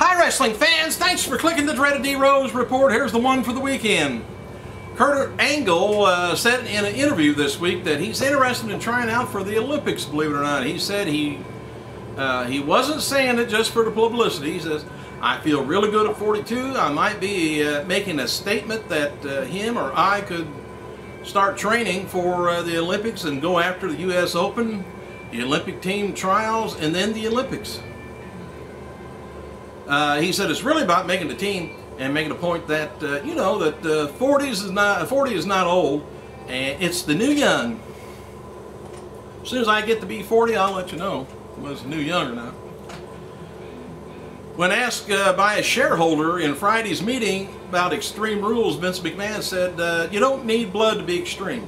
Hi wrestling fans, thanks for clicking the dreaded D-Rose report. Here's the one for the weekend. Kurt Angle said in an interview this week that he's interested in trying out for the Olympics, believe it or not. He said he wasn't saying it just for the publicity. He says, I feel really good at 42. I might be making a statement that him or I could start training for the Olympics and go after the U.S. Open, the Olympic team trials, and then the Olympics. He said it's really about making the team and making a point that, you know, that 40 is not old, and it's the new young. As soon as I get to be 40, I'll let you know whether it's new young or not. When asked by a shareholder in Friday's meeting about Extreme Rules, Vince McMahon said, you don't need blood to be extreme,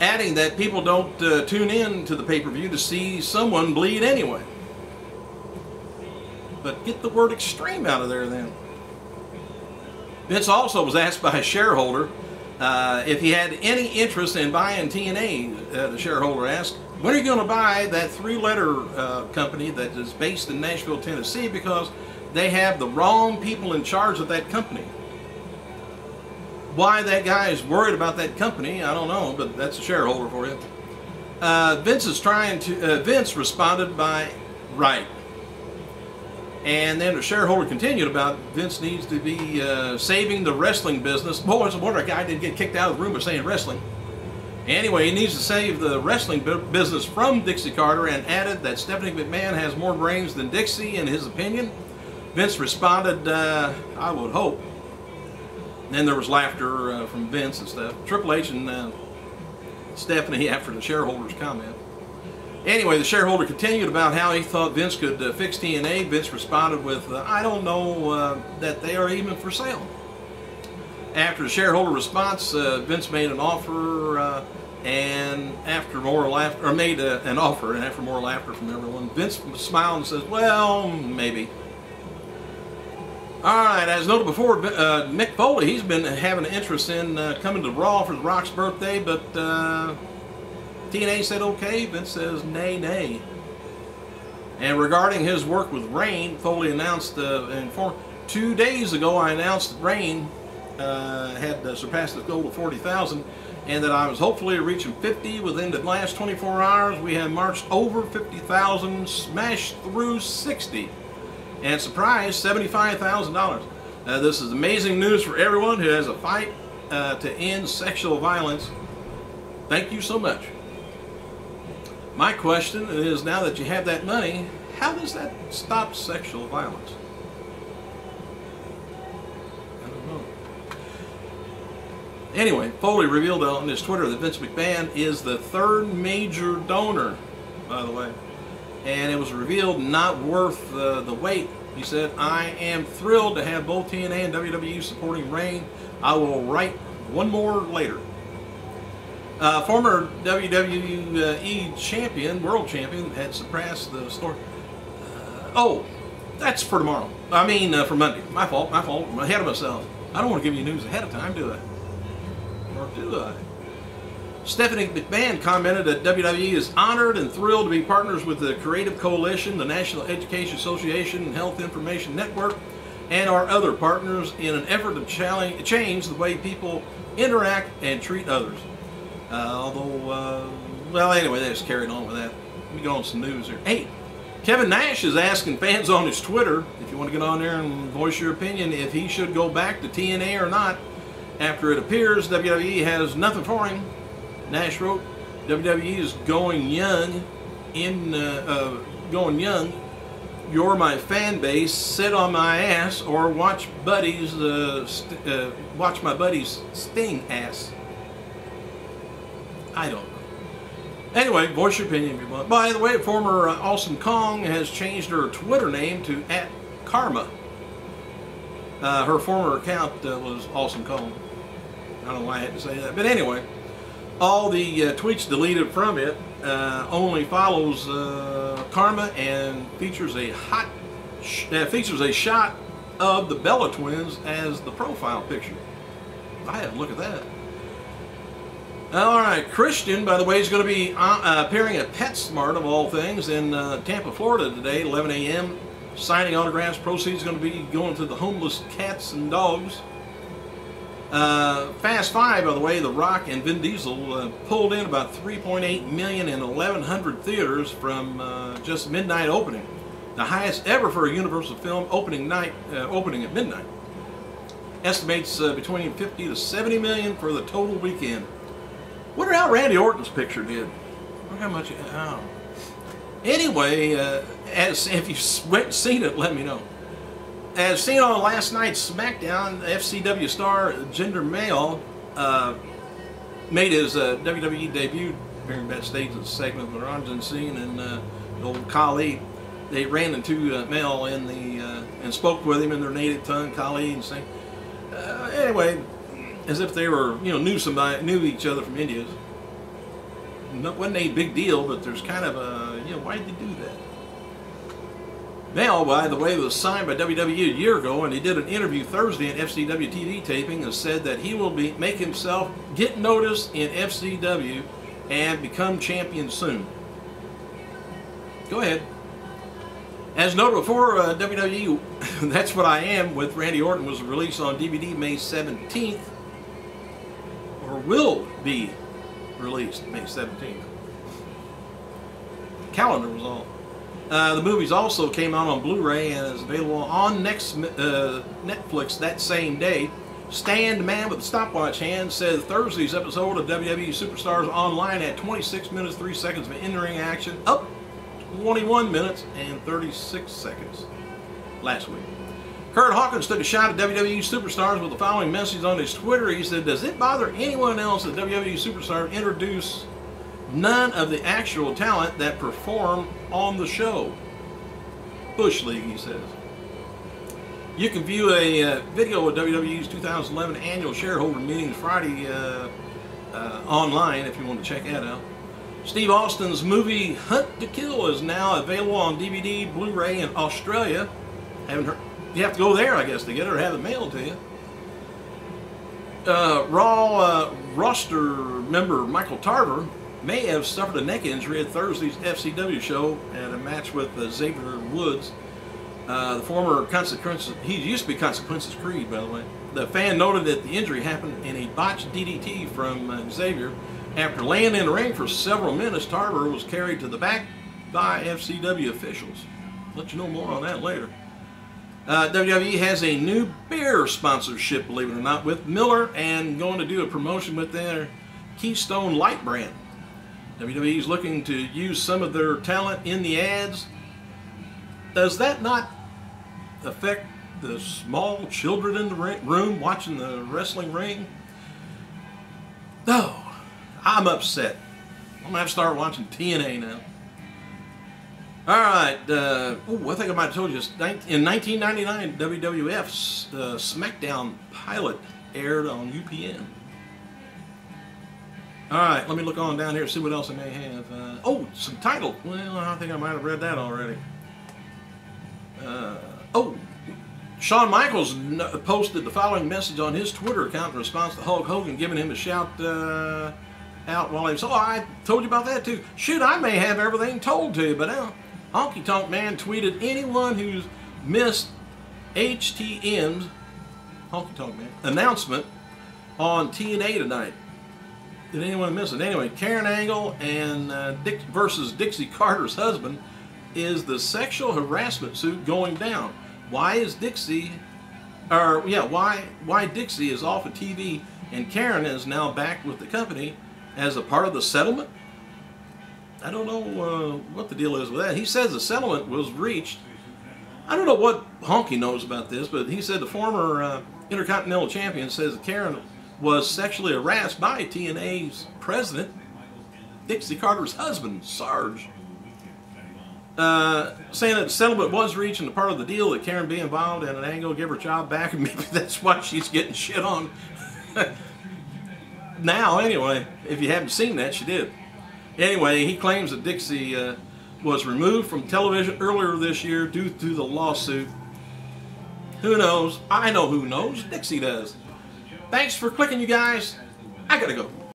adding that people don't tune in to the pay-per-view to see someone bleed anyway. But get the word extreme out of there then. Vince also was asked by a shareholder if he had any interest in buying TNA. The shareholder asked, when are you going to buy that three-letter company that is based in Nashville, Tennessee, because they have the wrong people in charge of that company? Why that guy is worried about that company, I don't know, but that's a shareholder for you. Vince responded by, right. And then the shareholder continued about Vince needs to be saving the wrestling business. Boy, it's a wonder a guy didn't get kicked out of the room by saying wrestling. Anyway, he needs to save the wrestling business from Dixie Carter, and added that Stephanie McMahon has more brains than Dixie in his opinion. Vince responded, I would hope. And then there was laughter from Vince and stuff. Triple H and Stephanie after the shareholder's comment. Anyway, the shareholder continued about how he thought Vince could fix TNA. Vince responded with, I don't know that they are even for sale. After the shareholder response, Vince made an offer, and after more laughter, or made an offer, and after more laughter from everyone, Vince smiled and says, well, maybe. All right, as noted before, Mick Foley, he's been having an interest in coming to Raw for The Rock's birthday, but TNA said okay. Vince says nay, nay. And regarding his work with Rain, Foley announced 2 days ago, I announced that Rain had surpassed the goal of 40,000, and that I was hopefully reaching 50 within the last 24 hours. We have marched over 50,000, smashed through 60, and surprised $75,000. This is amazing news for everyone who has a fight to end sexual violence. Thank you so much. My question is, now that you have that money, how does that stop sexual violence? I don't know. Anyway, Foley revealed on his Twitter that Vince McMahon is the third major donor, by the way. And it was revealed not worth the wait. He said, I am thrilled to have both TNA and WWE supporting Reign. I will write one more later. Former WWE champion, world champion, had surpassed the story. Oh, that's for tomorrow. I mean, for Monday. My fault. I'm ahead of myself. I don't want to give you news ahead of time, do I? Or do I? Stephanie McMahon commented that WWE is honored and thrilled to be partners with the Creative Coalition, the National Education Association, and Health Information Network, and our other partners in an effort to change the way people interact and treat others. Well, anyway, they just carried on with that. Let me go on some news here. Hey, Kevin Nash is asking fans on his Twitter, if you want to get on there and voice your opinion, if he should go back to TNA or not, after it appears WWE has nothing for him. Nash wrote, WWE is going young, You're my fan base. Sit on my ass or watch my buddies sting ass. I don't know. Anyway, voice your opinion if you want. By the way, former Awesome Kong has changed her Twitter name to @Karma. Her former account was Awesome Kong. I don't know why I had to say that, but anyway, all the tweets deleted from it only follows Karma and features a shot of the Bella twins as the profile picture. I had to look at that. Alright, Christian, by the way, is going to be appearing at PetSmart, of all things, in Tampa, Florida today, 11 a.m. signing autographs. Proceeds going to be going to the homeless cats and dogs. Fast Five, by the way, The Rock and Vin Diesel pulled in about $3.8 million in 1,100 theaters from just midnight opening, the highest ever for a Universal film opening night, opening at midnight. Estimates between 50 to 70 million for the total weekend. Wonder how Randy Orton's picture did. Wonder how much. Oh. Anyway, as if you've went and seen it, let me know. As seen on last night's SmackDown, FCW star Jinder Mahal made his WWE debut during backstage segment with Ranjan Singh and old Kali. They ran into Mahal in the and spoke with him in their native tongue, Kali, and saying, anyway, as if they were, knew each other from India. Wasn't a big deal, but there's kind of a, why did they do that? Mahal, by the way, was signed by WWE a year ago, and he did an interview Thursday at FCW TV taping and said that he will make himself get noticed in FCW and become champion soon. Go ahead. As noted before, WWE, That's What I Am with Randy Orton was released on DVD May 17th, or will be released May 17th. Calendar was all. The movies also came out on Blu-ray and is available on Netflix that same day. Stand Man with the stopwatch hand says Thursday's episode of WWE Superstars Online had 26 minutes 3 seconds of in-ring action, up 21 minutes and 36 seconds last week. Kurt Hawkins took a shot at WWE Superstars with the following message on his Twitter. He said, "Does it bother anyone else that WWE Superstars introduce none of the actual talent that perform on the show?" Bush League, he says. You can view a video of WWE's 2011 annual shareholder meeting Friday online if you want to check that out. Steve Austin's movie Hunt to Kill is now available on DVD, Blu-ray in Australia. Haven't heard. You have to go there, I guess, to get it or have it mailed to you. Raw roster member Michael Tarver may have suffered a neck injury at Thursday's FCW show at a match with Xavier Woods. The former Consequences, he used to be Consequences Creed, by the way. The fan noted that the injury happened in a botched DDT from Xavier. After laying in the ring for several minutes, Tarver was carried to the back by FCW officials. Let you know more on that later. WWE has a new beer sponsorship, believe it or not, with Miller, and going to do a promotion with their Keystone Light brand. WWE is looking to use some of their talent in the ads. Does that not affect the small children in the room watching the wrestling ring? No, I'm upset. I'm going to have to start watching TNA now. Alright, I think I might have told you this. In 1999, WWF's SmackDown pilot aired on UPN. Alright, let me look on down here and see what else I may have. Some title. Well, I think I might have read that already. Shawn Michaels posted the following message on his Twitter account in response to Hulk Hogan giving him a shout out while he was, I told you about that too. Shoot, I may have everything told to you, but Honky Tonk Man tweeted, anyone who's missed HTM's Honky Tonk Man announcement on TNA tonight. Did anyone miss it? Anyway, Karen Angle and versus Dixie Carter's husband is the sexual harassment suit going down. Why is Dixie, why Dixie is off of TV and Karen is now back with the company as a part of the settlement? I don't know what the deal is with that. He says the settlement was reached. I don't know what Honky knows about this, but he said the former Intercontinental Champion says that Karen was sexually harassed by TNA's president, Dixie Carter's husband, Sarge. Saying that the settlement was reached and a part of the deal that Karen be involved in an angle, give her job back, and maybe that's why she's getting shit on. Now, anyway, if you haven't seen that, she did. Anyway, he claims that Dixie was removed from television earlier this year due to the lawsuit. Who knows? I know who knows. Dixie does. Thanks for clicking, you guys. I gotta go.